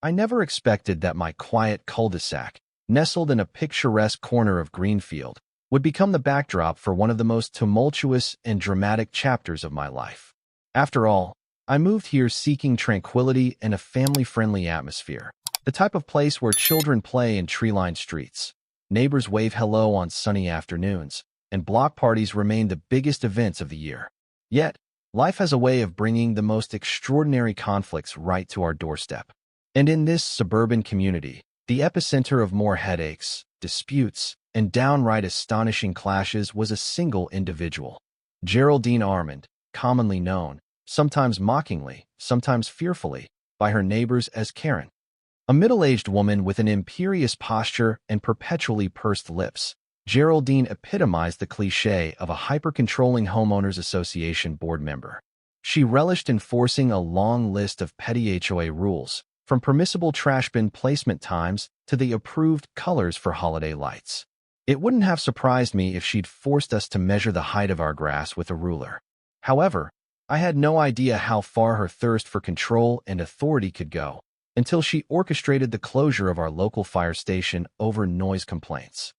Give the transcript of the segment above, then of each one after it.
I never expected that my quiet cul-de-sac, nestled in a picturesque corner of Greenfield, would become the backdrop for one of the most tumultuous and dramatic chapters of my life. After all, I moved here seeking tranquility and a family-friendly atmosphere, the type of place where children play in tree-lined streets, neighbors wave hello on sunny afternoons, and block parties remain the biggest events of the year. Yet, life has a way of bringing the most extraordinary conflicts right to our doorstep. And in this suburban community, the epicenter of more headaches, disputes, and downright astonishing clashes was a single individual. Geraldine Armand, commonly known, sometimes mockingly, sometimes fearfully, by her neighbors as Karen. A middle-aged woman with an imperious posture and perpetually pursed lips, Geraldine epitomized the cliché of a hyper-controlling homeowners association board member. She relished enforcing a long list of petty HOA rules, from permissible trash bin placement times to the approved colors for holiday lights. It wouldn't have surprised me if she'd forced us to measure the height of our grass with a ruler. However, I had no idea how far her thirst for control and authority could go until she orchestrated the closure of our local fire station over noise complaints.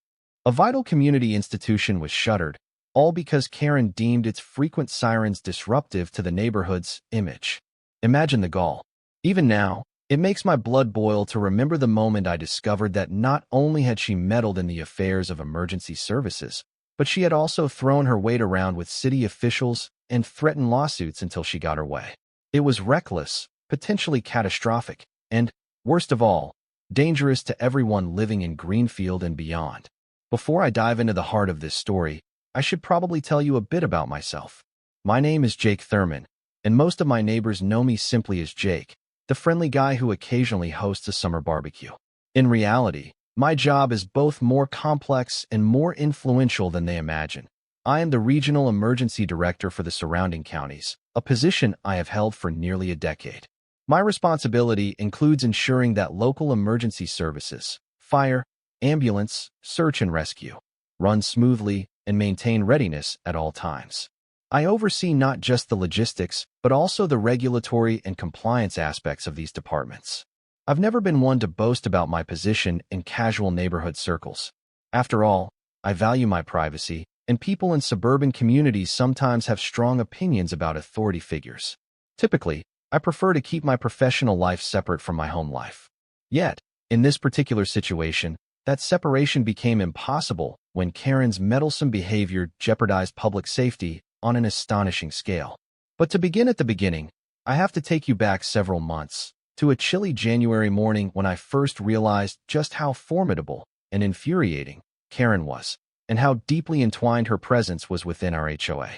A vital community institution was shuttered, all because Karen deemed its frequent sirens disruptive to the neighborhood's image. Imagine the gall. Even now, it makes my blood boil to remember the moment I discovered that not only had she meddled in the affairs of emergency services, but she had also thrown her weight around with city officials and threatened lawsuits until she got her way. It was reckless, potentially catastrophic, and, worst of all, dangerous to everyone living in Greenfield and beyond. Before I dive into the heart of this story, I should probably tell you a bit about myself. My name is Jake Thurman, and most of my neighbors know me simply as Jake, the friendly guy who occasionally hosts a summer barbecue. In reality, my job is both more complex and more influential than they imagine. I am the Regional Emergency Director for the surrounding counties, a position I have held for nearly a decade. My responsibility includes ensuring that local emergency services, fire, ambulance, search and rescue, run smoothly and maintain readiness at all times. I oversee not just the logistics, but also the regulatory and compliance aspects of these departments. I've never been one to boast about my position in casual neighborhood circles. After all, I value my privacy, and people in suburban communities sometimes have strong opinions about authority figures. Typically, I prefer to keep my professional life separate from my home life. Yet, in this particular situation, that separation became impossible when Karen's meddlesome behavior jeopardized public safety on an astonishing scale. But to begin at the beginning, I have to take you back several months, to a chilly January morning when I first realized just how formidable and infuriating Karen was, and how deeply entwined her presence was within our HOA.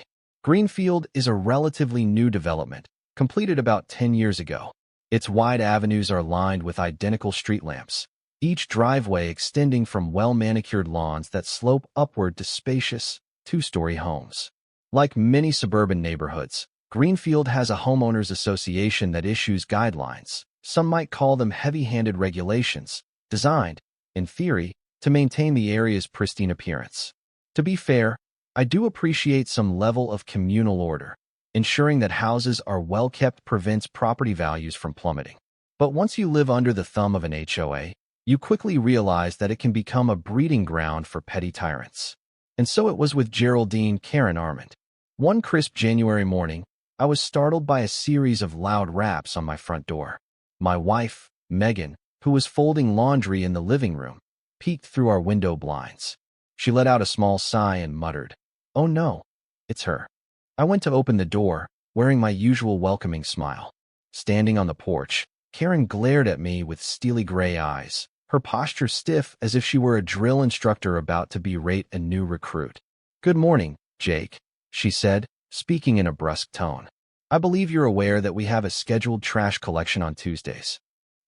Greenfield is a relatively new development, completed about 10 years ago. Its wide avenues are lined with identical street lamps, each driveway extending from well-manicured lawns that slope upward to spacious, two-story homes. Like many suburban neighborhoods, Greenfield has a homeowners association that issues guidelines, some might call them heavy-handed regulations, designed, in theory, to maintain the area's pristine appearance. To be fair, I do appreciate some level of communal order. Ensuring that houses are well-kept prevents property values from plummeting. But once you live under the thumb of an HOA, you quickly realize that it can become a breeding ground for petty tyrants. And so it was with Geraldine Karen Armand. One crisp January morning, I was startled by a series of loud raps on my front door. My wife, Megan, who was folding laundry in the living room, peeked through our window blinds. She let out a small sigh and muttered, "Oh no, it's her." I went to open the door, wearing my usual welcoming smile. Standing on the porch, Karen glared at me with steely gray eyes, her posture stiff as if she were a drill instructor about to berate a new recruit. "Good morning, Jake," she said, speaking in a brusque tone. "I believe you're aware that we have a scheduled trash collection on Tuesdays."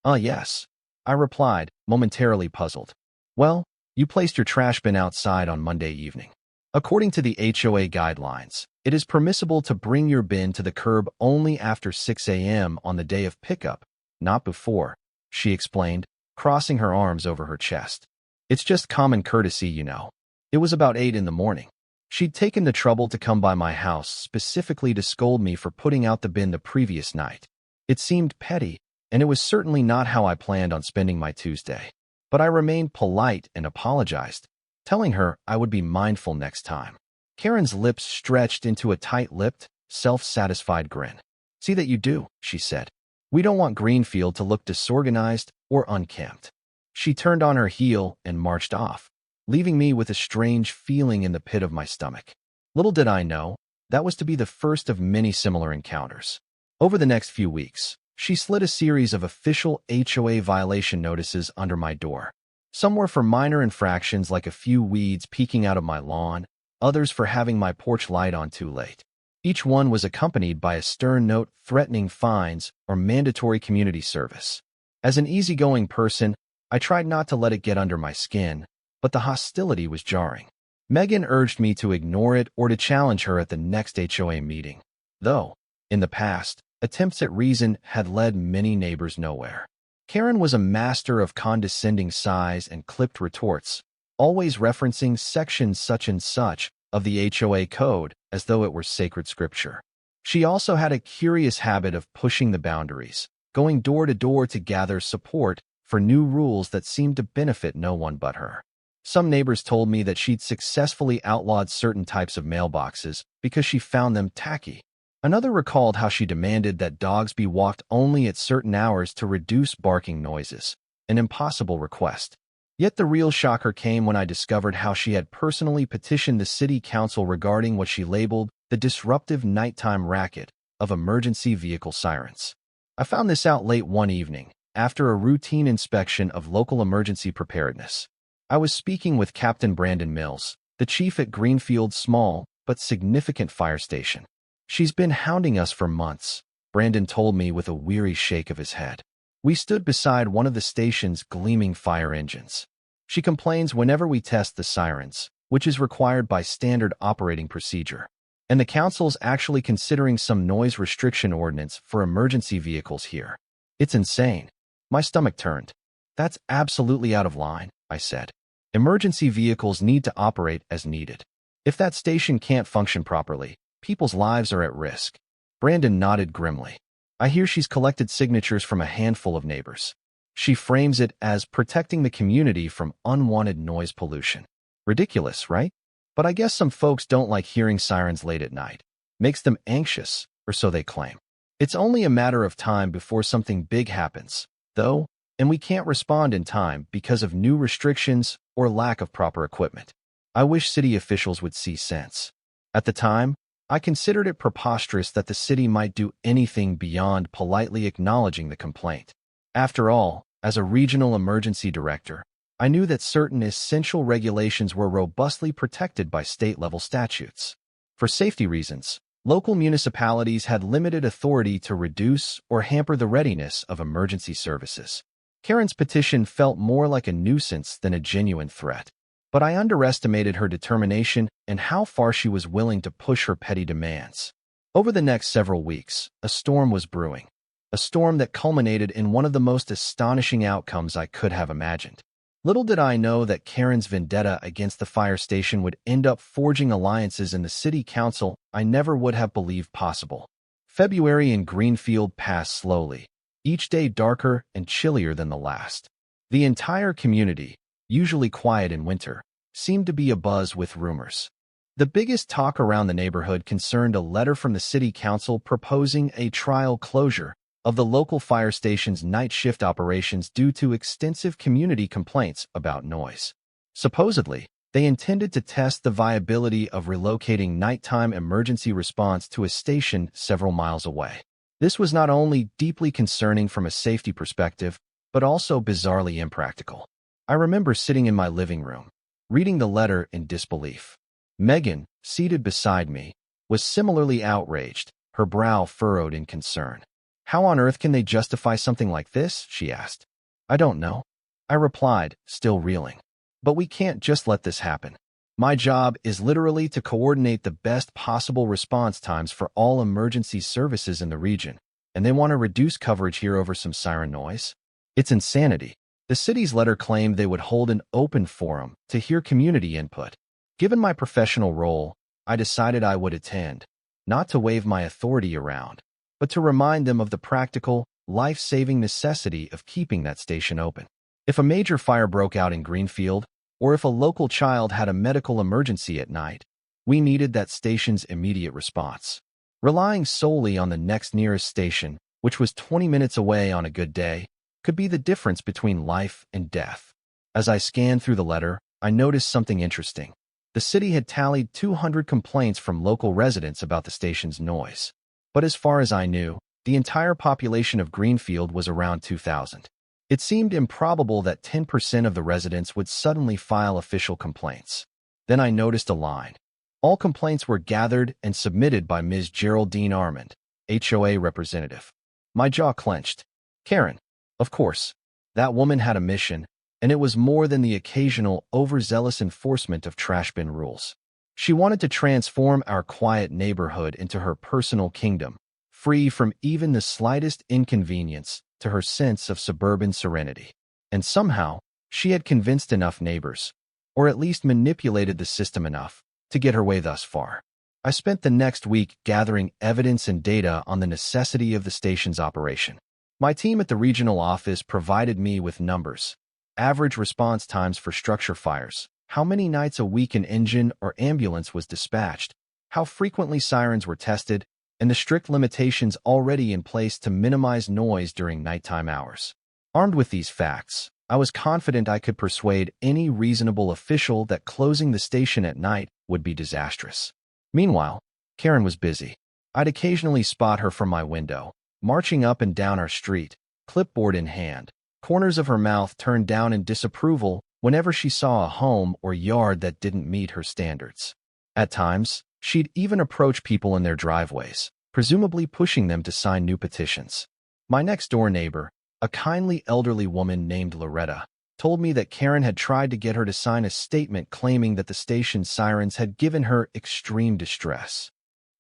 Yes," I replied, momentarily puzzled. "Well, you placed your trash bin outside on Monday evening. According to the HOA guidelines, it is permissible to bring your bin to the curb only after 6 a.m. on the day of pickup, not before," she explained, crossing her arms over her chest. "It's just common courtesy, you know." It was about 8 in the morning. She'd taken the trouble to come by my house specifically to scold me for putting out the bin the previous night. It seemed petty, and it was certainly not how I planned on spending my Tuesday. But I remained polite and apologized, telling her I would be mindful next time. Karen's lips stretched into a tight-lipped, self-satisfied grin. "See that you do," she said. "We don't want Greenfield to look disorganized or unkempt." She turned on her heel and marched off, leaving me with a strange feeling in the pit of my stomach. Little did I know, that was to be the first of many similar encounters. Over the next few weeks, she slid a series of official HOA violation notices under my door. Some were for minor infractions like a few weeds peeking out of my lawn, others for having my porch light on too late. Each one was accompanied by a stern note threatening fines or mandatory community service. As an easygoing person, I tried not to let it get under my skin, but the hostility was jarring. Megan urged me to ignore it or to challenge her at the next HOA meeting, though, in the past, attempts at reason had led many neighbors nowhere. Karen was a master of condescending sighs and clipped retorts, always referencing section such and such of the HOA code as though it were sacred scripture. She also had a curious habit of pushing the boundaries, going door to door to gather support for new rules that seemed to benefit no one but her. Some neighbors told me that she'd successfully outlawed certain types of mailboxes because she found them tacky. Another recalled how she demanded that dogs be walked only at certain hours to reduce barking noises, an impossible request. Yet the real shocker came when I discovered how she had personally petitioned the city council regarding what she labeled the disruptive nighttime racket of emergency vehicle sirens. I found this out late one evening, after a routine inspection of local emergency preparedness. I was speaking with Captain Brandon Mills, the chief at Greenfield's small but significant fire station. "She's been hounding us for months," Brandon told me with a weary shake of his head. "We stood beside one of the station's gleaming fire engines. She complains whenever we test the sirens, which is required by standard operating procedure. And the council's actually considering some noise restriction ordinance for emergency vehicles here. It's insane." My stomach turned. "That's absolutely out of line," I said. "Emergency vehicles need to operate as needed. If that station can't function properly, people's lives are at risk." Brandon nodded grimly. "I hear she's collected signatures from a handful of neighbors. She frames it as protecting the community from unwanted noise pollution. Ridiculous, right? But I guess some folks don't like hearing sirens late at night. Makes them anxious, or so they claim. It's only a matter of time before something big happens, though, and we can't respond in time because of new restrictions or lack of proper equipment. I wish city officials would see sense." At the time, I considered it preposterous that the city might do anything beyond politely acknowledging the complaint. After all, as a regional emergency director, I knew that certain essential regulations were robustly protected by state-level statutes. For safety reasons, local municipalities had limited authority to reduce or hamper the readiness of emergency services. Karen's petition felt more like a nuisance than a genuine threat. But I underestimated her determination and how far she was willing to push her petty demands. Over the next several weeks, a storm was brewing. A storm that culminated in one of the most astonishing outcomes I could have imagined. Little did I know that Karen's vendetta against the fire station would end up forging alliances in the city council I never would have believed possible. February in Greenfield passed slowly, each day darker and chillier than the last. The entire community, usually quiet in winter, seemed to be abuzz with rumors. The biggest talk around the neighborhood concerned a letter from the city council proposing a trial closure of the local fire station's night shift operations due to extensive community complaints about noise. Supposedly, they intended to test the viability of relocating nighttime emergency response to a station several miles away. This was not only deeply concerning from a safety perspective, but also bizarrely impractical. I remember sitting in my living room, reading the letter in disbelief. Megan, seated beside me, was similarly outraged, her brow furrowed in concern. "How on earth can they justify something like this?" she asked. "I don't know," I replied, still reeling. "But we can't just let this happen. My job is literally to coordinate the best possible response times for all emergency services in the region, and they want to reduce coverage here over some siren noise? It's insanity." The city's letter claimed they would hold an open forum to hear community input. Given my professional role, I decided I would attend, not to wave my authority around, but to remind them of the practical, life-saving necessity of keeping that station open. If a major fire broke out in Greenfield, or if a local child had a medical emergency at night, we needed that station's immediate response. Relying solely on the next nearest station, which was 20 minutes away on a good day, could be the difference between life and death. As I scanned through the letter, I noticed something interesting. The city had tallied 200 complaints from local residents about the station's noise. But as far as I knew, the entire population of Greenfield was around 2,000. It seemed improbable that 10% of the residents would suddenly file official complaints. Then I noticed a line. All complaints were gathered and submitted by Ms. Geraldine Armand, HOA representative. My jaw clenched. Karen. Of course. That woman had a mission, and it was more than the occasional overzealous enforcement of trash bin rules. She wanted to transform our quiet neighborhood into her personal kingdom, free from even the slightest inconvenience to her sense of suburban serenity. And somehow, she had convinced enough neighbors, or at least manipulated the system enough, to get her way thus far. I spent the next week gathering evidence and data on the necessity of the station's operation. My team at the regional office provided me with numbers, average response times for structure fires, how many nights a week an engine or ambulance was dispatched, how frequently sirens were tested, and the strict limitations already in place to minimize noise during nighttime hours. Armed with these facts, I was confident I could persuade any reasonable official that closing the station at night would be disastrous. Meanwhile, Karen was busy. I'd occasionally spot her from my window, marching up and down our street, clipboard in hand, corners of her mouth turned down in disapproval whenever she saw a home or yard that didn't meet her standards. At times, she'd even approach people in their driveways, presumably pushing them to sign new petitions. My next-door neighbor, a kindly elderly woman named Loretta, told me that Karen had tried to get her to sign a statement claiming that the station's sirens had given her extreme distress.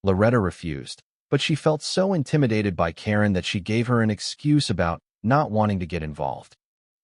Loretta refused, but she felt so intimidated by Karen that she gave her an excuse about not wanting to get involved.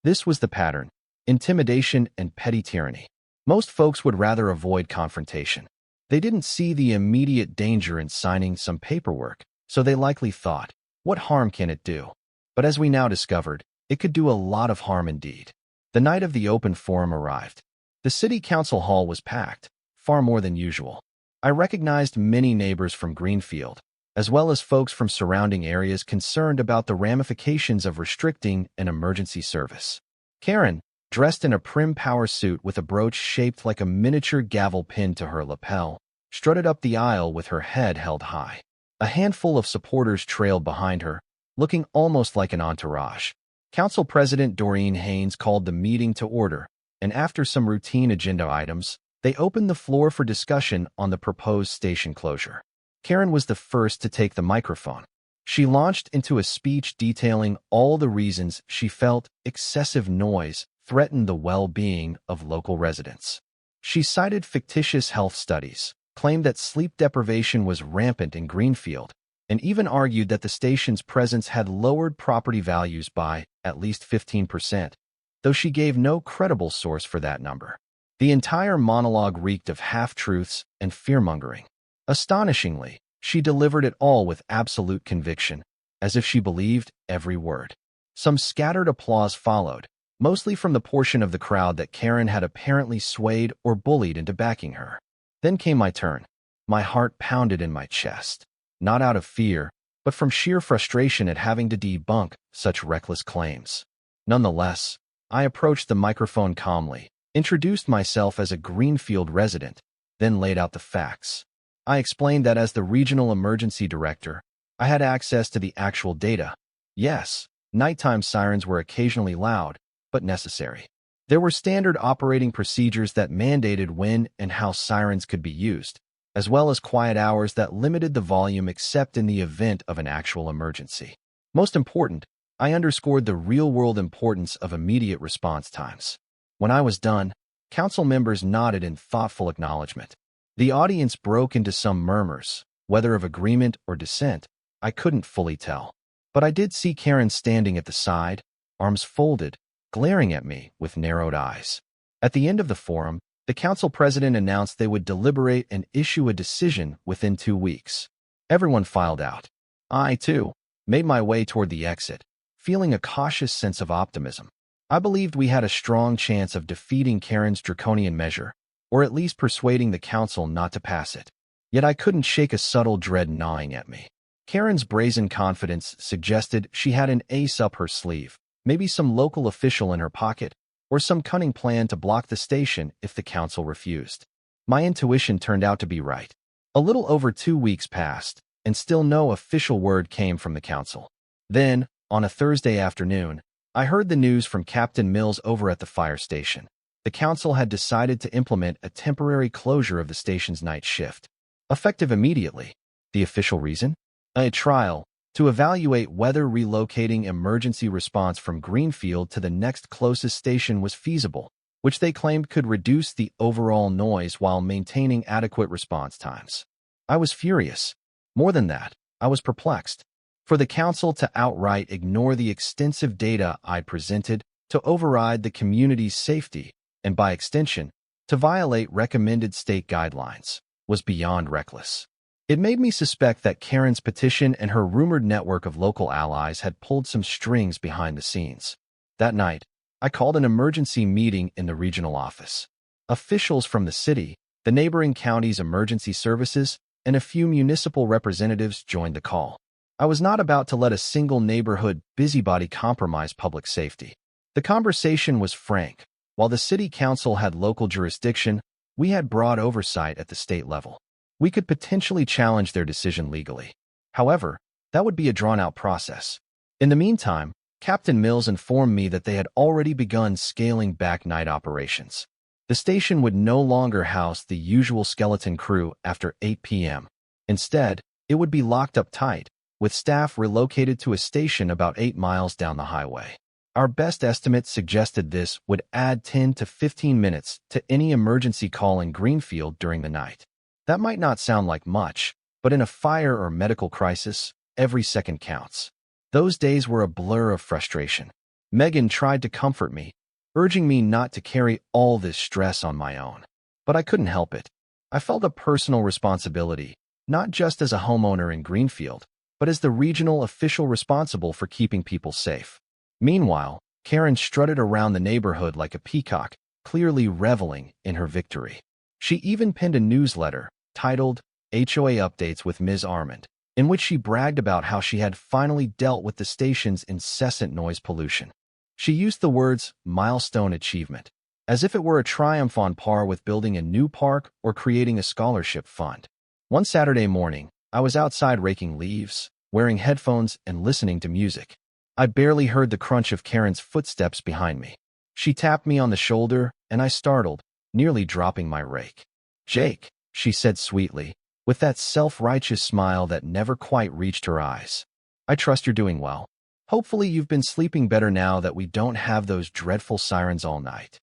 This was the pattern: intimidation and petty tyranny. Most folks would rather avoid confrontation. They didn't see the immediate danger in signing some paperwork, so they likely thought, what harm can it do? But as we now discovered, it could do a lot of harm indeed. The night of the open forum arrived. The city council hall was packed, far more than usual. I recognized many neighbors from Greenfield, as well as folks from surrounding areas concerned about the ramifications of restricting an emergency service. Karen, dressed in a prim power suit with a brooch shaped like a miniature gavel pinned to her lapel, strutted up the aisle with her head held high. A handful of supporters trailed behind her, looking almost like an entourage. Council President Doreen Haynes called the meeting to order, and after some routine agenda items, they opened the floor for discussion on the proposed station closure. Karen was the first to take the microphone. She launched into a speech detailing all the reasons she felt excessive noise threatened the well-being of local residents. She cited fictitious health studies, claimed that sleep deprivation was rampant in Greenfield, and even argued that the station's presence had lowered property values by at least 15%, though she gave no credible source for that number. The entire monologue reeked of half-truths and fear-mongering. Astonishingly, she delivered it all with absolute conviction, as if she believed every word. Some scattered applause followed, mostly from the portion of the crowd that Karen had apparently swayed or bullied into backing her. Then came my turn. My heart pounded in my chest, not out of fear, but from sheer frustration at having to debunk such reckless claims. Nonetheless, I approached the microphone calmly, introduced myself as a Greenfield resident, then laid out the facts. I explained that as the regional emergency director, I had access to the actual data. Yes, nighttime sirens were occasionally loud, but necessary. There were standard operating procedures that mandated when and how sirens could be used, as well as quiet hours that limited the volume except in the event of an actual emergency. Most important, I underscored the real-world importance of immediate response times. When I was done, council members nodded in thoughtful acknowledgement. The audience broke into some murmurs, whether of agreement or dissent, I couldn't fully tell. But I did see Karen standing at the side, arms folded, glaring at me with narrowed eyes. At the end of the forum, the council president announced they would deliberate and issue a decision within 2 weeks. Everyone filed out. I, too, made my way toward the exit, feeling a cautious sense of optimism. I believed we had a strong chance of defeating Karen's draconian measure, or at least persuading the council not to pass it. Yet I couldn't shake a subtle dread gnawing at me. Karen's brazen confidence suggested she had an ace up her sleeve, maybe some local official in her pocket, or some cunning plan to block the station if the council refused. My intuition turned out to be right. A little over 2 weeks passed, and still no official word came from the council. Then, on a Thursday afternoon, I heard the news from Captain Mills over at the fire station. The council had decided to implement a temporary closure of the station's night shift, effective immediately. The official reason? A trial to evaluate whether relocating emergency response from Greenfield to the next closest station was feasible, which they claimed could reduce the overall noise while maintaining adequate response times. I was furious. More than that, I was perplexed. For the council to outright ignore the extensive data I presented, to override the community's safety, and by extension, to violate recommended state guidelines, was beyond reckless. It made me suspect that Karen's petition and her rumored network of local allies had pulled some strings behind the scenes. That night, I called an emergency meeting in the regional office. Officials from the city, the neighboring county's emergency services, and a few municipal representatives joined the call. I was not about to let a single neighborhood busybody compromise public safety. The conversation was frank. While the city council had local jurisdiction, we had broad oversight at the state level. We could potentially challenge their decision legally. However, that would be a drawn-out process. In the meantime, Captain Mills informed me that they had already begun scaling back night operations. The station would no longer house the usual skeleton crew after 8 p.m. Instead, it would be locked up tight, with staff relocated to a station about 8 miles down the highway. Our best estimates suggested this would add 10 to 15 minutes to any emergency call in Greenfield during the night. That might not sound like much, but in a fire or medical crisis, every second counts. Those days were a blur of frustration. Megan tried to comfort me, urging me not to carry all this stress on my own. But I couldn't help it. I felt a personal responsibility, not just as a homeowner in Greenfield, but as the regional official responsible for keeping people safe. Meanwhile, Karen strutted around the neighborhood like a peacock, clearly reveling in her victory. She even penned a newsletter titled HOA Updates with Ms. Armand, in which she bragged about how she had finally dealt with the station's incessant noise pollution. She used the words milestone achievement, as if it were a triumph on par with building a new park or creating a scholarship fund. One Saturday morning, I was outside raking leaves, wearing headphones and listening to music. I barely heard the crunch of Karen's footsteps behind me. She tapped me on the shoulder, and I startled, nearly dropping my rake. "Jake," she said sweetly, with that self-righteous smile that never quite reached her eyes. "I trust you're doing well. Hopefully you've been sleeping better now that we don't have those dreadful sirens all night."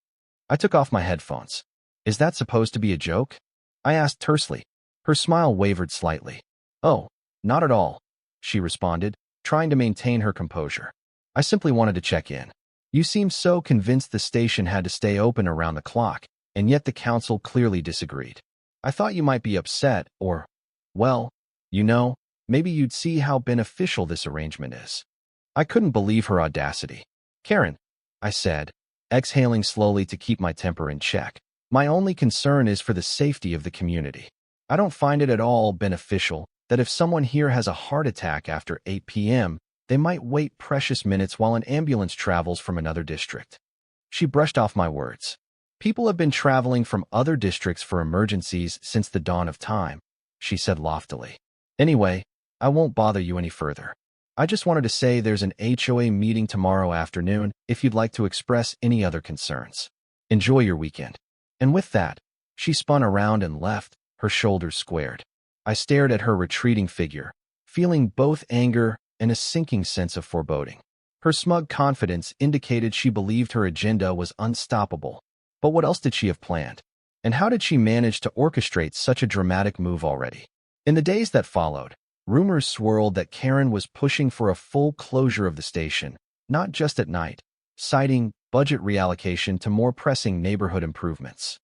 I took off my headphones. "Is that supposed to be a joke?" I asked tersely. Her smile wavered slightly. "Oh, not at all," she responded, trying to maintain her composure. "I simply wanted to check in. You seem so convinced the station had to stay open around the clock, and yet the council clearly disagreed. I thought you might be upset or, well, maybe you'd see how beneficial this arrangement is." I couldn't believe her audacity. "Karen," I said, exhaling slowly to keep my temper in check, "my only concern is for the safety of the community. I don't find it at all beneficial that if someone here has a heart attack after 8 p.m., they might wait precious minutes while an ambulance travels from another district." She brushed off my words. "People have been traveling from other districts for emergencies since the dawn of time," she said loftily. "Anyway, I won't bother you any further. I just wanted to say there's an HOA meeting tomorrow afternoon if you'd like to express any other concerns. Enjoy your weekend." And with that, she spun around and left, her shoulders squared. I stared at her retreating figure, feeling both anger and a sinking sense of foreboding. Her smug confidence indicated she believed her agenda was unstoppable. But what else did she have planned? And how did she manage to orchestrate such a dramatic move already? In the days that followed, rumors swirled that Karen was pushing for a full closure of the station, not just at night, citing budget reallocation to more pressing neighborhood improvements.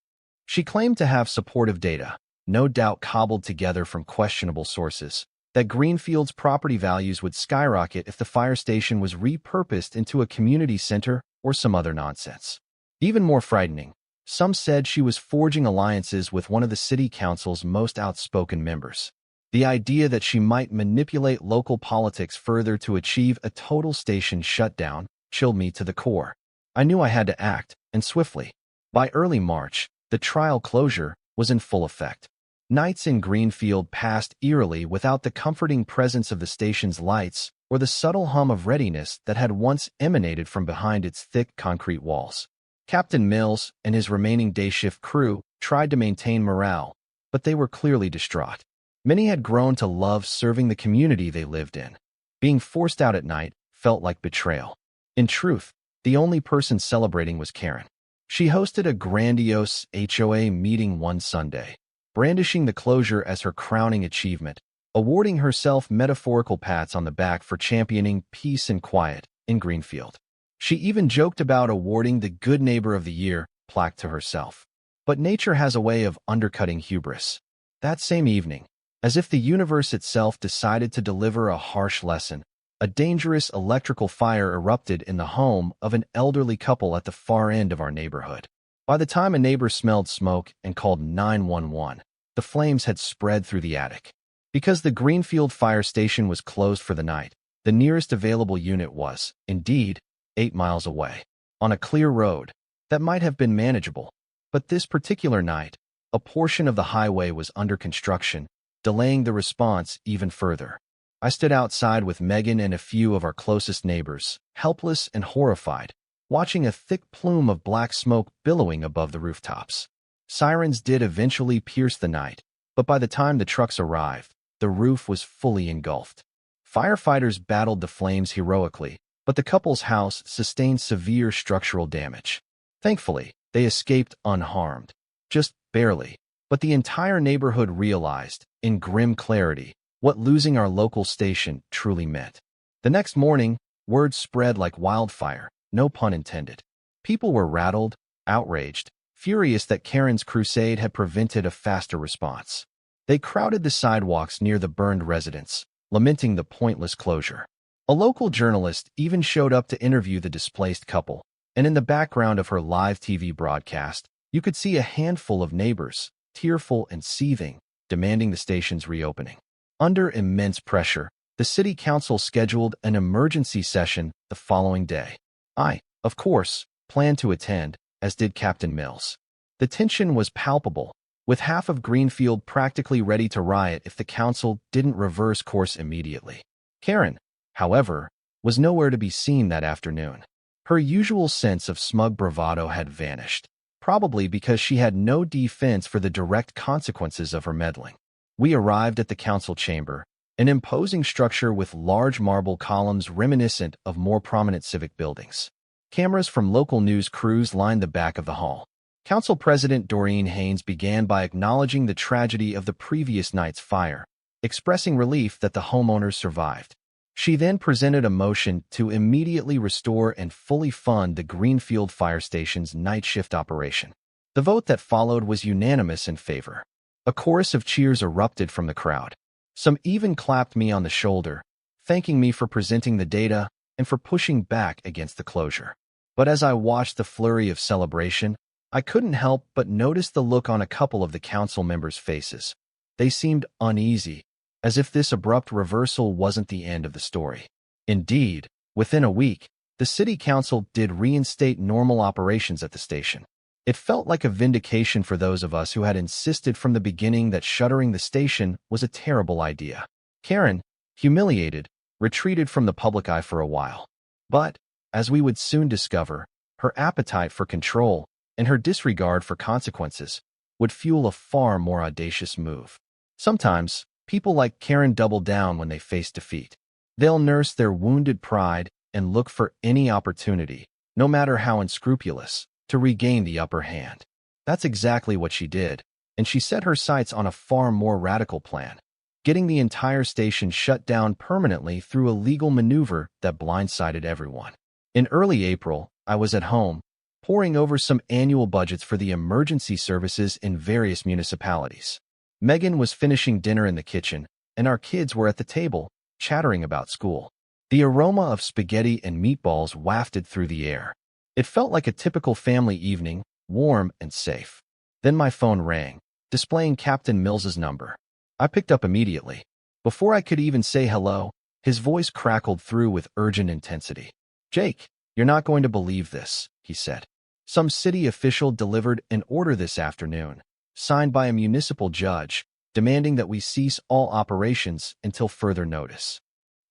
She claimed to have supportive data, no doubt cobbled together from questionable sources, that Greenfield's property values would skyrocket if the fire station was repurposed into a community center or some other nonsense. Even more frightening, some said she was forging alliances with one of the city council's most outspoken members. The idea that she might manipulate local politics further to achieve a total station shutdown chilled me to the core. I knew I had to act, and swiftly. By early March, the trial closure was in full effect. Nights in Greenfield passed eerily without the comforting presence of the station's lights or the subtle hum of readiness that had once emanated from behind its thick concrete walls. Captain Mills and his remaining day shift crew tried to maintain morale, but they were clearly distraught. Many had grown to love serving the community they lived in. Being forced out at night felt like betrayal. In truth, the only person celebrating was Karen. She hosted a grandiose HOA meeting one Sunday, brandishing the closure as her crowning achievement, awarding herself metaphorical pats on the back for championing peace and quiet in Greenfield. She even joked about awarding the Good Neighbor of the Year plaque to herself. But nature has a way of undercutting hubris. That same evening, as if the universe itself decided to deliver a harsh lesson, a dangerous electrical fire erupted in the home of an elderly couple at the far end of our neighborhood. By the time a neighbor smelled smoke and called 911, the flames had spread through the attic. Because the Greenfield fire station was closed for the night, the nearest available unit was, indeed, 8 miles away, on a clear road that might have been manageable. But this particular night, a portion of the highway was under construction, delaying the response even further. I stood outside with Megan and a few of our closest neighbors, helpless and horrified, watching a thick plume of black smoke billowing above the rooftops. Sirens did eventually pierce the night, but by the time the trucks arrived, the roof was fully engulfed. Firefighters battled the flames heroically, but the couple's house sustained severe structural damage. Thankfully, they escaped unharmed. Just barely. But the entire neighborhood realized, in grim clarity, what losing our local station truly meant. The next morning, word spread like wildfire, no pun intended. People were rattled, outraged, furious that Karen's crusade had prevented a faster response. They crowded the sidewalks near the burned residence, lamenting the pointless closure. A local journalist even showed up to interview the displaced couple, and in the background of her live TV broadcast, you could see a handful of neighbors, tearful and seething, demanding the station's reopening. Under immense pressure, the city council scheduled an emergency session the following day. I, of course, planned to attend, as did Captain Mills. The tension was palpable, with half of Greenfield practically ready to riot if the council didn't reverse course immediately. Karen, however, was nowhere to be seen that afternoon. Her usual sense of smug bravado had vanished, probably because she had no defense for the direct consequences of her meddling. We arrived at the council chamber, an imposing structure with large marble columns reminiscent of more prominent civic buildings. Cameras from local news crews lined the back of the hall. Council President Doreen Haynes began by acknowledging the tragedy of the previous night's fire, expressing relief that the homeowners survived. She then presented a motion to immediately restore and fully fund the Greenfield Fire Station's night shift operation. The vote that followed was unanimous in favor. A chorus of cheers erupted from the crowd. Some even clapped me on the shoulder, thanking me for presenting the data and for pushing back against the closure. But as I watched the flurry of celebration, I couldn't help but notice the look on a couple of the council members' faces. They seemed uneasy, as if this abrupt reversal wasn't the end of the story. Indeed, within a week, the city council did reinstate normal operations at the station. It felt like a vindication for those of us who had insisted from the beginning that shuttering the station was a terrible idea. Karen, humiliated, retreated from the public eye for a while. But, as we would soon discover, her appetite for control and her disregard for consequences would fuel a far more audacious move. Sometimes, people like Karen double down when they face defeat. They'll nurse their wounded pride and look for any opportunity, no matter how unscrupulous, to regain the upper hand. That's exactly what she did, and she set her sights on a far more radical plan, getting the entire station shut down permanently through a legal maneuver that blindsided everyone. In early April, I was at home, poring over some annual budgets for the emergency services in various municipalities. Megan was finishing dinner in the kitchen, and our kids were at the table, chattering about school. The aroma of spaghetti and meatballs wafted through the air. It felt like a typical family evening, warm and safe. Then my phone rang, displaying Captain Mills's number. I picked up immediately. Before I could even say hello, his voice crackled through with urgent intensity. "Jake, you're not going to believe this," he said. "Some city official delivered an order this afternoon, signed by a municipal judge, demanding that we cease all operations until further notice."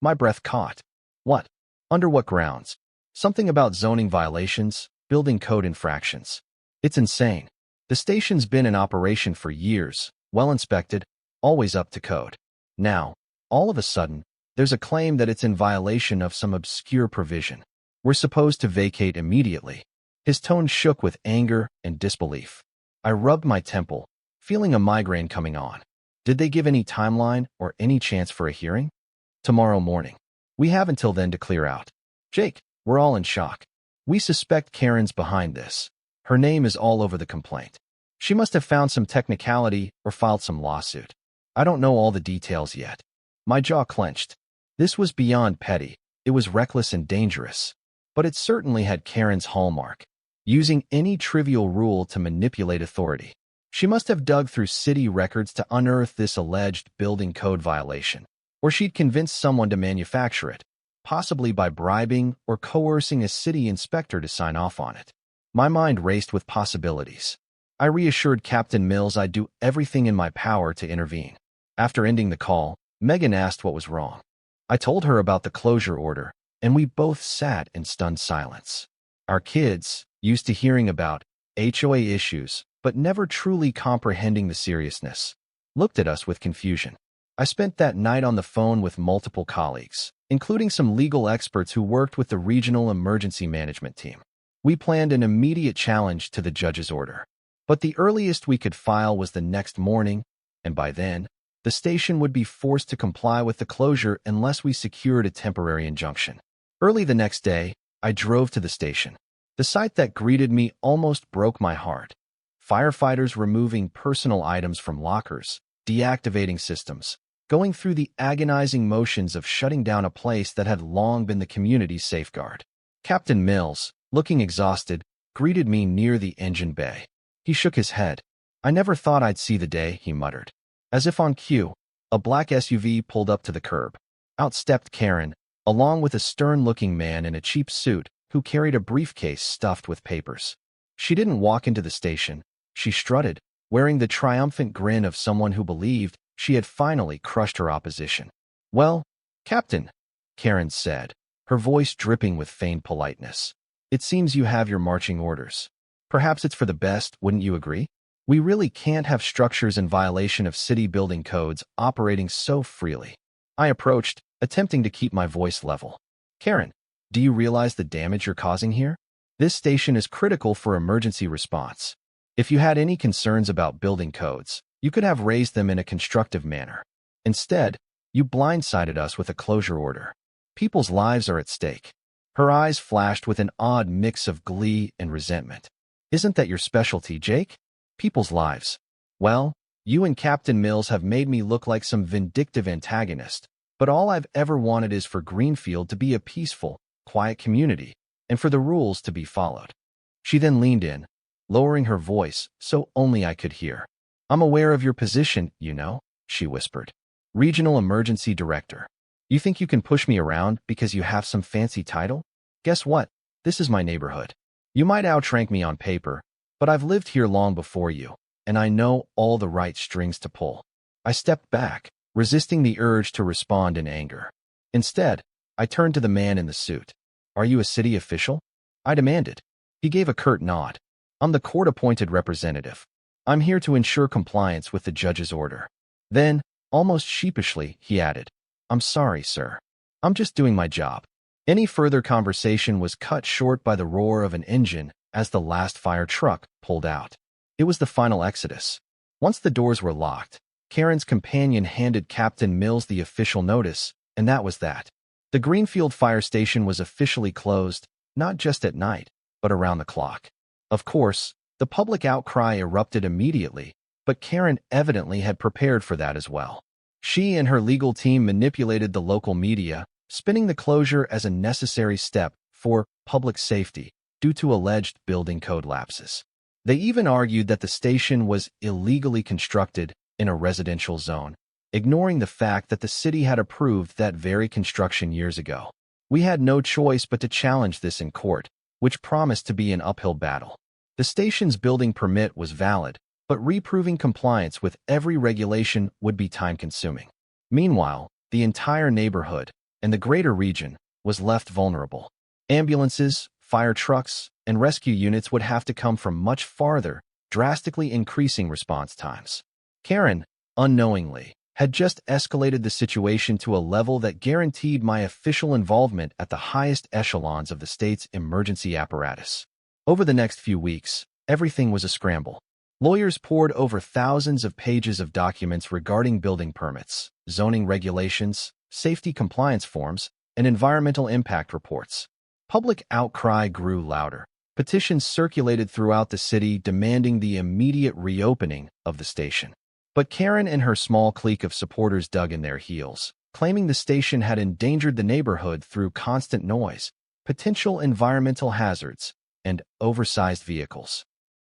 My breath caught. What? Under what grounds? Something about zoning violations, building code infractions. It's insane. The station's been in operation for years, well inspected, always up to code. Now, all of a sudden, there's a claim that it's in violation of some obscure provision. We're supposed to vacate immediately. His tone shook with anger and disbelief. I rubbed my temple, feeling a migraine coming on. Did they give any timeline or any chance for a hearing? Tomorrow morning. We have until then to clear out. Jake, we're all in shock. We suspect Karen's behind this. Her name is all over the complaint. She must have found some technicality or filed some lawsuit. I don't know all the details yet. My jaw clenched. This was beyond petty. It was reckless and dangerous. But it certainly had Karen's hallmark, using any trivial rule to manipulate authority. She must have dug through city records to unearth this alleged building code violation. Or she'd convinced someone to manufacture it, possibly by bribing or coercing a city inspector to sign off on it. My mind raced with possibilities. I reassured Captain Mills I'd do everything in my power to intervene. After ending the call, Megan asked what was wrong. I told her about the closure order, and we both sat in stunned silence. Our kids, used to hearing about HOA issues, but never truly comprehending the seriousness, looked at us with confusion. I spent that night on the phone with multiple colleagues, including some legal experts who worked with the regional emergency management team. We planned an immediate challenge to the judge's order. But the earliest we could file was the next morning, and by then, the station would be forced to comply with the closure unless we secured a temporary injunction. Early the next day, I drove to the station. The sight that greeted me almost broke my heart. Firefighters removing personal items from lockers, deactivating systems, going through the agonizing motions of shutting down a place that had long been the community's safeguard. Captain Mills, looking exhausted, greeted me near the engine bay. He shook his head. "I never thought I'd see the day," he muttered. As if on cue, a black SUV pulled up to the curb. Out stepped Karen, along with a stern-looking man in a cheap suit who carried a briefcase stuffed with papers. She didn't walk into the station. She strutted, wearing the triumphant grin of someone who believed she had finally crushed her opposition. "Well, Captain," Karen said, her voice dripping with feigned politeness, "it seems you have your marching orders. Perhaps it's for the best, wouldn't you agree? We really can't have structures in violation of city building codes operating so freely." I approached, attempting to keep my voice level. "Karen, do you realize the damage you're causing here? This station is critical for emergency response. If you had any concerns about building codes, you could have raised them in a constructive manner. Instead, you blindsided us with a closure order. People's lives are at stake." Her eyes flashed with an odd mix of glee and resentment. "Isn't that your specialty, Jake? People's lives. Well, you and Captain Mills have made me look like some vindictive antagonist, but all I've ever wanted is for Greenfield to be a peaceful, quiet community, and for the rules to be followed." She then leaned in, lowering her voice so only I could hear. "I'm aware of your position, you know," she whispered. "Regional Emergency Director. You think you can push me around because you have some fancy title? Guess what? This is my neighborhood. You might outrank me on paper, but I've lived here long before you, and I know all the right strings to pull." I stepped back, resisting the urge to respond in anger. Instead, I turned to the man in the suit. "Are you a city official?" I demanded. He gave a curt nod. "I'm the court-appointed representative. I'm here to ensure compliance with the judge's order." Then, almost sheepishly, he added, "I'm sorry, sir. I'm just doing my job." Any further conversation was cut short by the roar of an engine as the last fire truck pulled out. It was the final exodus. Once the doors were locked, Karen's companion handed Captain Mills the official notice, and that was that. The Greenfield Fire Station was officially closed, not just at night, but around the clock. Of course, the public outcry erupted immediately, but Karen evidently had prepared for that as well. She and her legal team manipulated the local media, spinning the closure as a necessary step for public safety due to alleged building code lapses. They even argued that the station was illegally constructed in a residential zone, ignoring the fact that the city had approved that very construction years ago. We had no choice but to challenge this in court, which promised to be an uphill battle. The station's building permit was valid, but reproving compliance with every regulation would be time-consuming. Meanwhile, the entire neighborhood and the greater region was left vulnerable. Ambulances, fire trucks, and rescue units would have to come from much farther, drastically increasing response times. Karen, unknowingly, had just escalated the situation to a level that guaranteed my official involvement at the highest echelons of the state's emergency apparatus. Over the next few weeks, everything was a scramble. Lawyers pored over thousands of pages of documents regarding building permits, zoning regulations, safety compliance forms, and environmental impact reports. Public outcry grew louder. Petitions circulated throughout the city demanding the immediate reopening of the station. But Karen and her small clique of supporters dug in their heels, claiming the station had endangered the neighborhood through constant noise, potential environmental hazards, and oversized vehicles.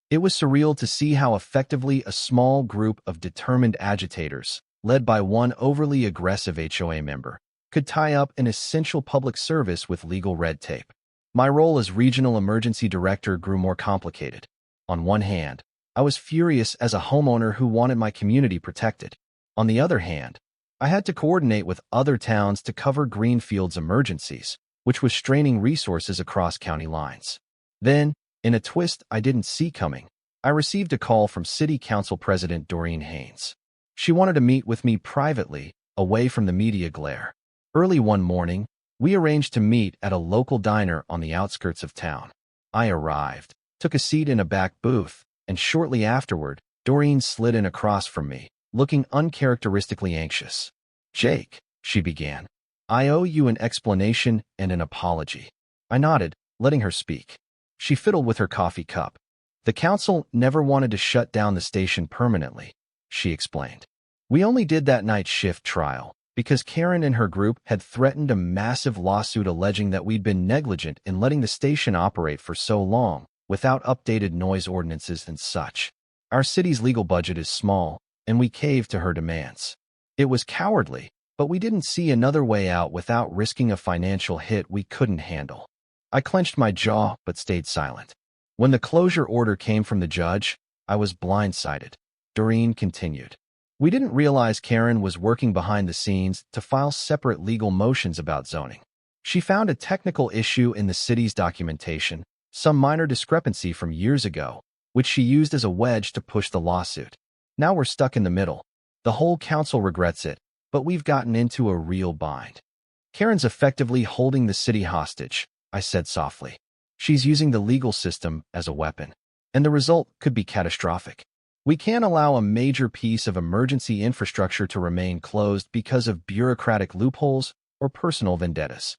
It was surreal to see how effectively a small group of determined agitators, led by one overly aggressive HOA member, could tie up an essential public service with legal red tape. My role as regional emergency director grew more complicated. On one hand, I was furious as a homeowner who wanted my community protected. On the other hand, I had to coordinate with other towns to cover Greenfield's emergencies, which was straining resources across county lines. Then, in a twist I didn't see coming, I received a call from City Council President Doreen Haynes. She wanted to meet with me privately, away from the media glare. Early one morning, we arranged to meet at a local diner on the outskirts of town. I arrived, took a seat in a back booth, and shortly afterward, Doreen slid in across from me, looking uncharacteristically anxious. "Jake," she began, "I owe you an explanation and an apology." I nodded, letting her speak. She fiddled with her coffee cup. "The council never wanted to shut down the station permanently," she explained. "We only did that night shift trial because Karen and her group had threatened a massive lawsuit alleging that we'd been negligent in letting the station operate for so long without updated noise ordinances and such. Our city's legal budget is small, and we caved to her demands. It was cowardly, but we didn't see another way out without risking a financial hit we couldn't handle." I clenched my jaw but stayed silent. When the closure order came from the judge, I was blindsided. Doreen continued. "We didn't realize Karen was working behind the scenes to file separate legal motions about zoning. She found a technical issue in the city's documentation, some minor discrepancy from years ago, which she used as a wedge to push the lawsuit. Now we're stuck in the middle. The whole council regrets it, but we've gotten into a real bind. Karen's effectively holding the city hostage," I said softly. "She's using the legal system as a weapon, and the result could be catastrophic. We can't allow a major piece of emergency infrastructure to remain closed because of bureaucratic loopholes or personal vendettas."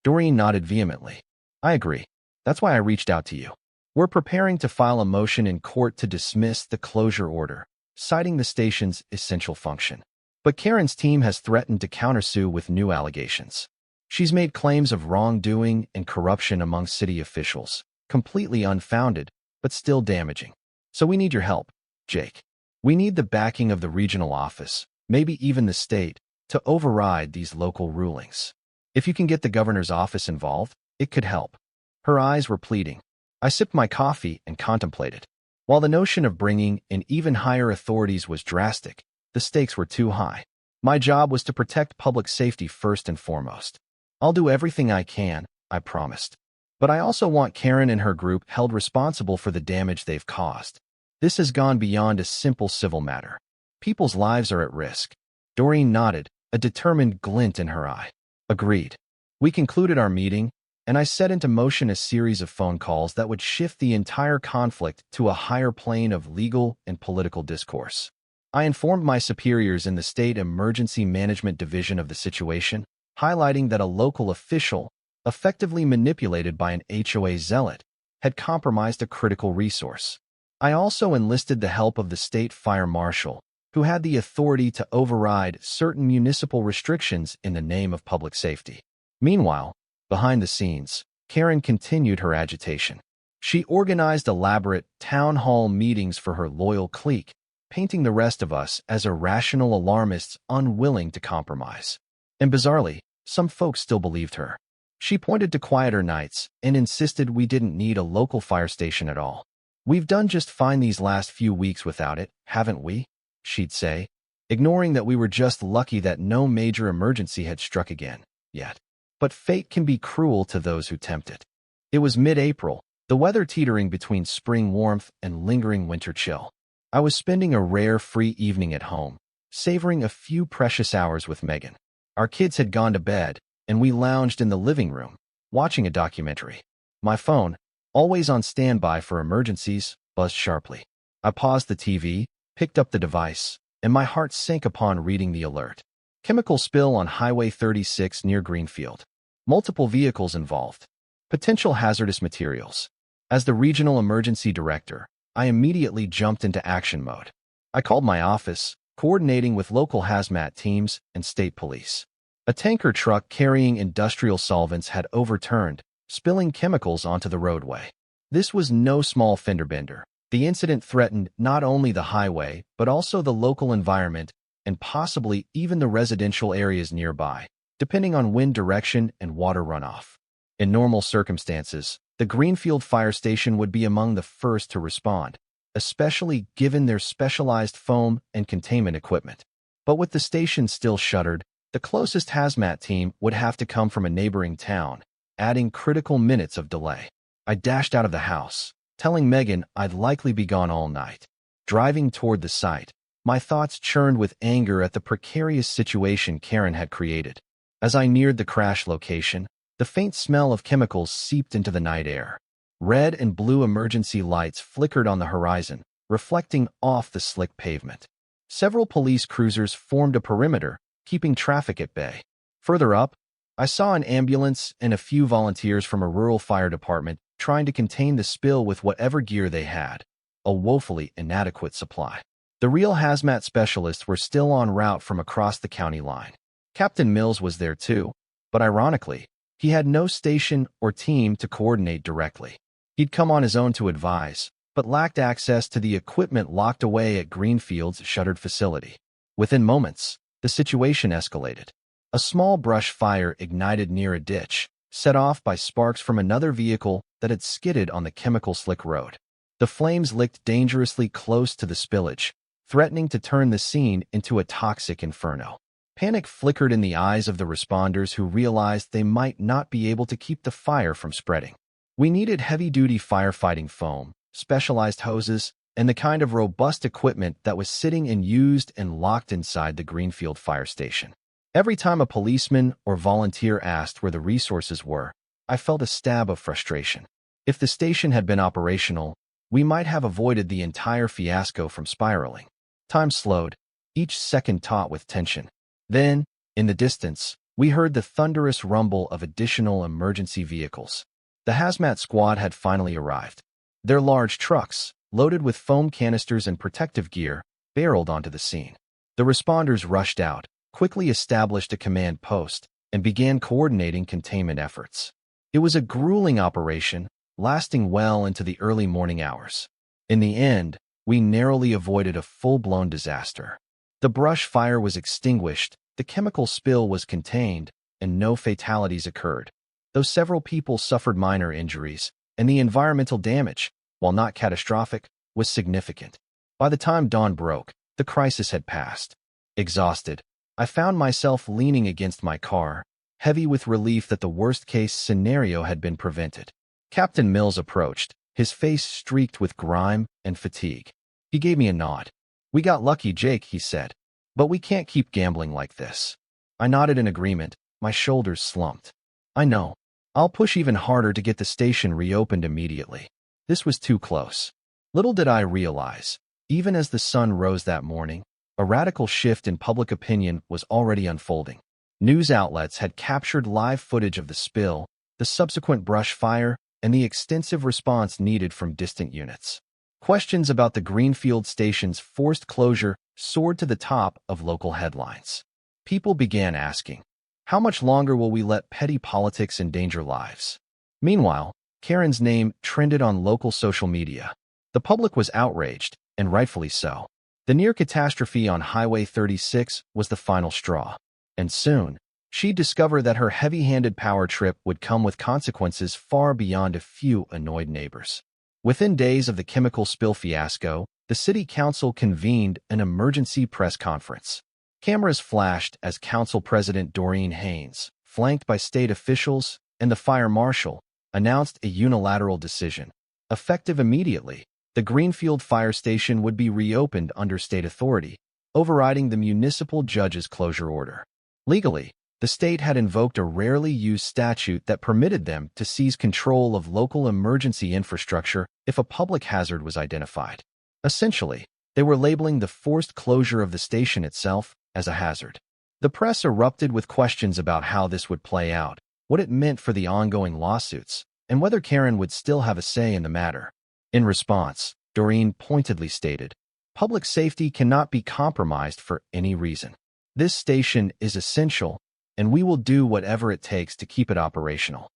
Doreen nodded vehemently. "I agree. That's why I reached out to you. We're preparing to file a motion in court to dismiss the closure order, citing the station's essential function. But Karen's team has threatened to countersue with new allegations. She's made claims of wrongdoing and corruption among city officials, completely unfounded, but still damaging. So we need your help, Jake. We need the backing of the regional office, maybe even the state, to override these local rulings. If you can get the governor's office involved, it could help." Her eyes were pleading. I sipped my coffee and contemplated. While the notion of bringing in even higher authorities was drastic, the stakes were too high. My job was to protect public safety first and foremost. "I'll do everything I can," I promised. "But I also want Karen and her group held responsible for the damage they've caused. This has gone beyond a simple civil matter. People's lives are at risk." Doreen nodded, a determined glint in her eye. "Agreed." We concluded our meeting, and I set into motion a series of phone calls that would shift the entire conflict to a higher plane of legal and political discourse. I informed my superiors in the State Emergency Management Division of the situation, highlighting that a local official, effectively manipulated by an HOA zealot, had compromised a critical resource. I also enlisted the help of the state fire marshal, who had the authority to override certain municipal restrictions in the name of public safety. Meanwhile, behind the scenes, Karen continued her agitation. She organized elaborate town hall meetings for her loyal clique, painting the rest of us as irrational alarmists unwilling to compromise. And bizarrely, some folks still believed her. She pointed to quieter nights and insisted we didn't need a local fire station at all. "We've done just fine these last few weeks without it, haven't we?" she'd say, ignoring that we were just lucky that no major emergency had struck again, yet. But fate can be cruel to those who tempt it. It was mid-April, the weather teetering between spring warmth and lingering winter chill. I was spending a rare free evening at home, savoring a few precious hours with Megan. Our kids had gone to bed, and we lounged in the living room, watching a documentary. My phone, always on standby for emergencies, buzzed sharply. I paused the TV, picked up the device, and my heart sank upon reading the alert. Chemical spill on Highway 36 near Greenfield. Multiple vehicles involved. Potential hazardous materials. As the regional emergency director, I immediately jumped into action mode. I called my office, coordinating with local hazmat teams and state police. A tanker truck carrying industrial solvents had overturned, spilling chemicals onto the roadway. This was no small fender bender. The incident threatened not only the highway, but also the local environment and possibly even the residential areas nearby, depending on wind direction and water runoff. In normal circumstances, the Greenfield Fire Station would be among the first to respond, especially given their specialized foam and containment equipment. But with the station still shuttered, the closest hazmat team would have to come from a neighboring town, adding critical minutes of delay. I dashed out of the house, telling Megan I'd likely be gone all night. Driving toward the site, my thoughts churned with anger at the precarious situation Karen had created. As I neared the crash location, the faint smell of chemicals seeped into the night air. Red and blue emergency lights flickered on the horizon, reflecting off the slick pavement. Several police cruisers formed a perimeter, keeping traffic at bay. Further up, I saw an ambulance and a few volunteers from a rural fire department trying to contain the spill with whatever gear they had, a woefully inadequate supply. The real hazmat specialists were still en route from across the county line. Captain Mills was there too, but ironically, he had no station or team to coordinate directly. He'd come on his own to advise, but lacked access to the equipment locked away at Greenfield's shuttered facility. Within moments, the situation escalated. A small brush fire ignited near a ditch, set off by sparks from another vehicle that had skidded on the chemical-slick road. The flames licked dangerously close to the spillage, threatening to turn the scene into a toxic inferno. Panic flickered in the eyes of the responders who realized they might not be able to keep the fire from spreading. We needed heavy-duty firefighting foam, specialized hoses, and the kind of robust equipment that was sitting unused and locked inside the Greenfield Fire Station. Every time a policeman or volunteer asked where the resources were, I felt a stab of frustration. If the station had been operational, we might have avoided the entire fiasco from spiraling. Time slowed, each second taut with tension. Then, in the distance, we heard the thunderous rumble of additional emergency vehicles. The hazmat squad had finally arrived. Their large trucks, loaded with foam canisters and protective gear, barreled onto the scene. The responders rushed out, quickly established a command post, and began coordinating containment efforts. It was a grueling operation, lasting well into the early morning hours. In the end, we narrowly avoided a full-blown disaster. The brush fire was extinguished, the chemical spill was contained, and no fatalities occurred, though several people suffered minor injuries, and the environmental damage, while not catastrophic, was significant. By the time dawn broke, the crisis had passed. Exhausted, I found myself leaning against my car, heavy with relief that the worst-case scenario had been prevented. Captain Mills approached, his face streaked with grime and fatigue. He gave me a nod. "We got lucky, Jake," he said. "But we can't keep gambling like this." I nodded in agreement, my shoulders slumped. "I know. I'll push even harder to get the station reopened immediately." This was too close. Little did I realize, even as the sun rose that morning, a radical shift in public opinion was already unfolding. News outlets had captured live footage of the spill, the subsequent brush fire, and the extensive response needed from distant units. Questions about the Greenfield station's forced closure soared to the top of local headlines. People began asking, how much longer will we let petty politics endanger lives? Meanwhile, Karen's name trended on local social media. The public was outraged, and rightfully so. The near catastrophe on Highway 36 was the final straw. And soon, she'd discover that her heavy-handed power trip would come with consequences far beyond a few annoyed neighbors. Within days of the chemical spill fiasco, the city council convened an emergency press conference. Cameras flashed as Council President Doreen Haynes, flanked by state officials and the fire marshal, announced a unilateral decision. Effective immediately, the Greenfield Fire Station would be reopened under state authority, overriding the municipal judge's closure order. Legally, the state had invoked a rarely used statute that permitted them to seize control of local emergency infrastructure if a public hazard was identified. Essentially, they were labeling the forced closure of the station itself as a hazard. The press erupted with questions about how this would play out, what it meant for the ongoing lawsuits, and whether Karen would still have a say in the matter. In response, Doreen pointedly stated, "Public safety cannot be compromised for any reason. This station is essential, and we will do whatever it takes to keep it operational."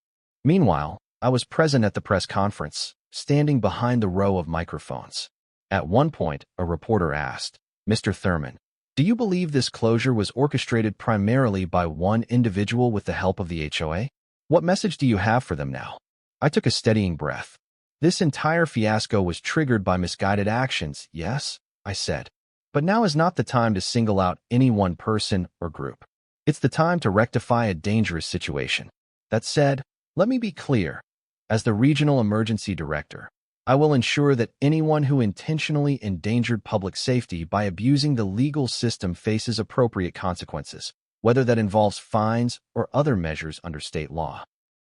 Meanwhile, I was present at the press conference, standing behind the row of microphones. At one point, a reporter asked, "Mr. Thurman, do you believe this closure was orchestrated primarily by one individual with the help of the HOA? What message do you have for them now?" I took a steadying breath. This entire fiasco was triggered by misguided actions, yes, I said. But now is not the time to single out any one person or group. It's the time to rectify a dangerous situation. That said, let me be clear. As the Regional Emergency Director, I will ensure that anyone who intentionally endangered public safety by abusing the legal system faces appropriate consequences, whether that involves fines or other measures under state law.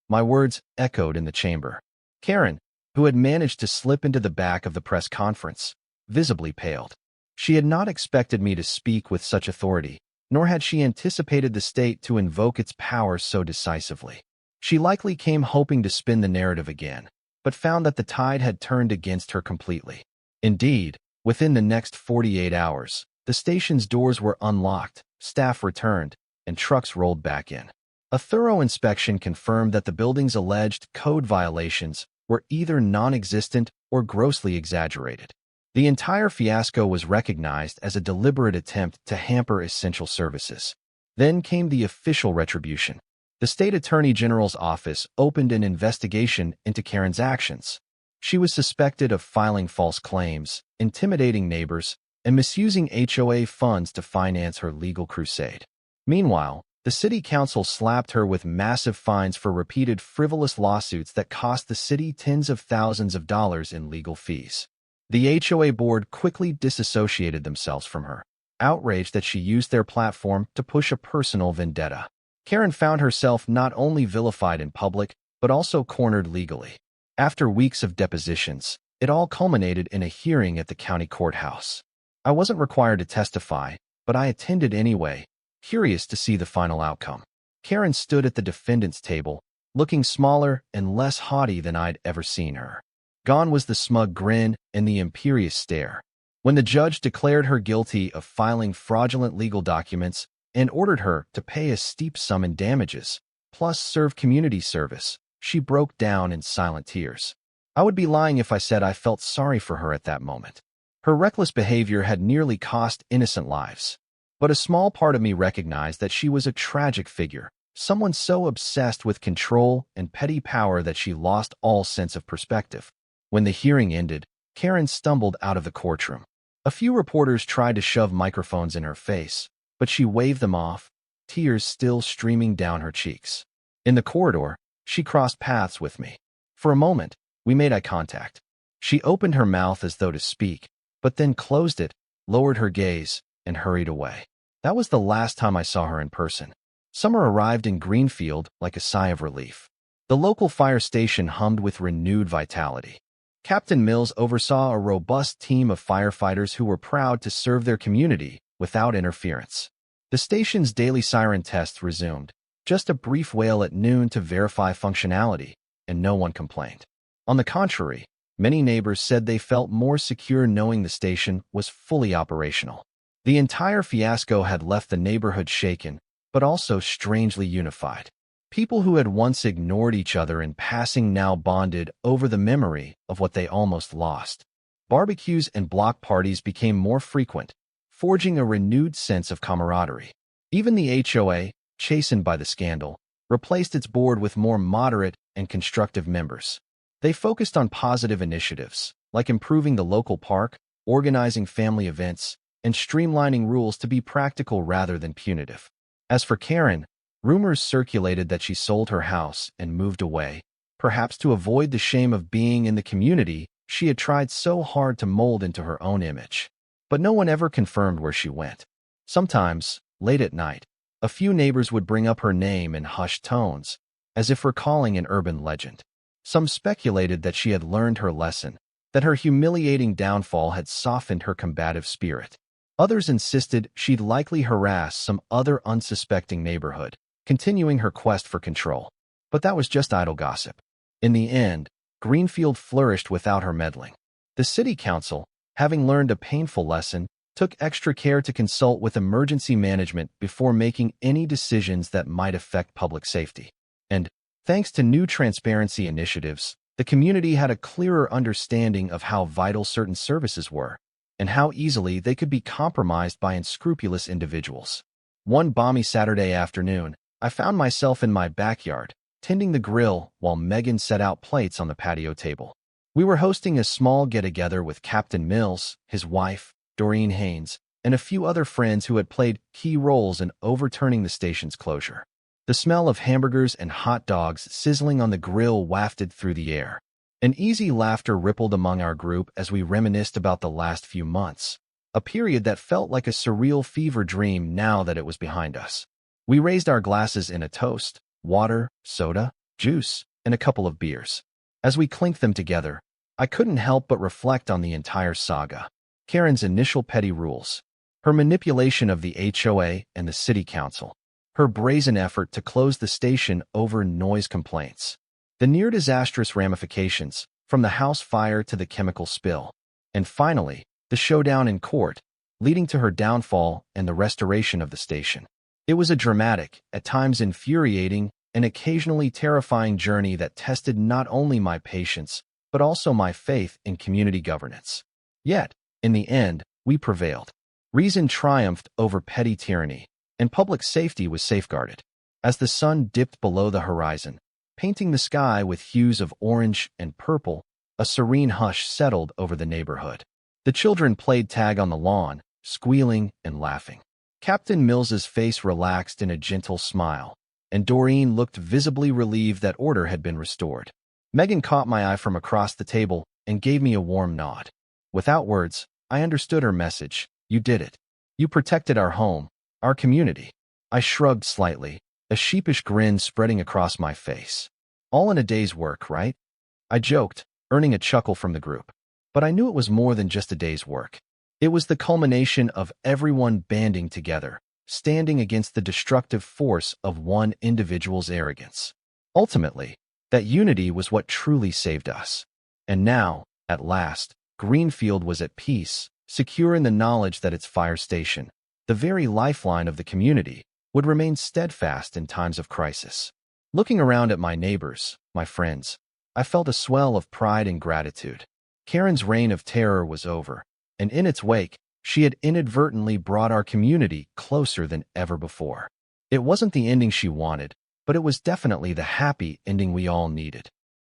My words echoed in the chamber. Karen, who had managed to slip into the back of the press conference, visibly paled. She had not expected me to speak with such authority, nor had she anticipated the state to invoke its power so decisively. She likely came hoping to spin the narrative again, but found that the tide had turned against her completely. Indeed, within the next 48 hours, the station's doors were unlocked, staff returned, and trucks rolled back in. A thorough inspection confirmed that the building's alleged code violations were either non-existent or grossly exaggerated. The entire fiasco was recognized as a deliberate attempt to hamper essential services. Then came the official retribution. The State Attorney General's office opened an investigation into Karen's actions. She was suspected of filing false claims, intimidating neighbors, and misusing HOA funds to finance her legal crusade. Meanwhile, the city council slapped her with massive fines for repeated frivolous lawsuits that cost the city tens of thousands of dollars in legal fees. The HOA board quickly disassociated themselves from her, outraged that she used their platform to push a personal vendetta. Karen found herself not only vilified in public, but also cornered legally. After weeks of depositions, it all culminated in a hearing at the county courthouse. I wasn't required to testify, but I attended anyway, curious to see the final outcome. Karen stood at the defendant's table, looking smaller and less haughty than I'd ever seen her. Gone was the smug grin and the imperious stare. When the judge declared her guilty of filing fraudulent legal documents and ordered her to pay a steep sum in damages, plus serve community service, she broke down in silent tears. I would be lying if I said I felt sorry for her at that moment. Her reckless behavior had nearly cost innocent lives. But a small part of me recognized that she was a tragic figure, someone so obsessed with control and petty power that she lost all sense of perspective. When the hearing ended, Karen stumbled out of the courtroom. A few reporters tried to shove microphones in her face, but she waved them off, tears still streaming down her cheeks. In the corridor, she crossed paths with me. For a moment, we made eye contact. She opened her mouth as though to speak, but then closed it, lowered her gaze, and hurried away. That was the last time I saw her in person. Summer arrived in Greenfield like a sigh of relief. The local fire station hummed with renewed vitality. Captain Mills oversaw a robust team of firefighters who were proud to serve their community without interference. The station's daily siren tests resumed, just a brief wail at noon to verify functionality, and no one complained. On the contrary, Many neighbors said they felt more secure knowing the station was fully operational. The entire fiasco had left the neighborhood shaken, but also strangely unified. People who had once ignored each other in passing now bonded over the memory of what they almost lost. Barbecues and block parties became more frequent, forging a renewed sense of camaraderie. Even the HOA, chastened by the scandal, replaced its board with more moderate and constructive members. They focused on positive initiatives, like improving the local park, organizing family events, and streamlining rules to be practical rather than punitive. As for Karen, rumors circulated that she sold her house and moved away, perhaps to avoid the shame of being in the community she had tried so hard to mold into her own image. But no one ever confirmed where she went. Sometimes, late at night, a few neighbors would bring up her name in hushed tones, as if recalling an urban legend. Some speculated that she had learned her lesson, that her humiliating downfall had softened her combative spirit. Others insisted she'd likely harassed some other unsuspecting neighborhood, continuing her quest for control. But that was just idle gossip. In the end, Greenfield flourished without her meddling. The city council, having learned a painful lesson, took extra care to consult with emergency management before making any decisions that might affect public safety. And, thanks to new transparency initiatives, the community had a clearer understanding of how vital certain services were, and how easily they could be compromised by unscrupulous individuals. One balmy Saturday afternoon, I found myself in my backyard, tending the grill while Megan set out plates on the patio table. We were hosting a small get-together with Captain Mills, his wife, Doreen Haynes, and a few other friends who had played key roles in overturning the station's closure. The smell of hamburgers and hot dogs sizzling on the grill wafted through the air. An easy laughter rippled among our group as we reminisced about the last few months, a period that felt like a surreal fever dream now that it was behind us. We raised our glasses in a toast: water, soda, juice, and a couple of beers. As we clinked them together, I couldn't help but reflect on the entire saga. Karen's initial petty rules, her manipulation of the HOA and the city council, her brazen effort to close the station over noise complaints, the near-disastrous ramifications, from the house fire to the chemical spill, and finally, the showdown in court, leading to her downfall and the restoration of the station. It was a dramatic, at times infuriating, and occasionally terrifying journey that tested not only my patience, but also my faith in community governance. Yet, in the end, we prevailed. Reason triumphed over petty tyranny, and public safety was safeguarded. As the sun dipped below the horizon, painting the sky with hues of orange and purple, a serene hush settled over the neighborhood. The children played tag on the lawn, squealing and laughing. Captain Mills's face relaxed in a gentle smile, and Doreen looked visibly relieved that order had been restored. Megan caught my eye from across the table and gave me a warm nod. Without words, I understood her message. You did it. You protected our home, our community. I shrugged slightly, a sheepish grin spreading across my face. All in a day's work, right? I joked, earning a chuckle from the group. But I knew it was more than just a day's work. It was the culmination of everyone banding together, standing against the destructive force of one individual's arrogance. Ultimately, that unity was what truly saved us. And now, at last, Greenfield was at peace, secure in the knowledge that its fire station, the very lifeline of the community, would remain steadfast in times of crisis. Looking around at my neighbors, my friends, I felt a swell of pride and gratitude. Karen's reign of terror was over, and in its wake, she had inadvertently brought our community closer than ever before. It wasn't the ending she wanted, but it was definitely the happy ending we all needed.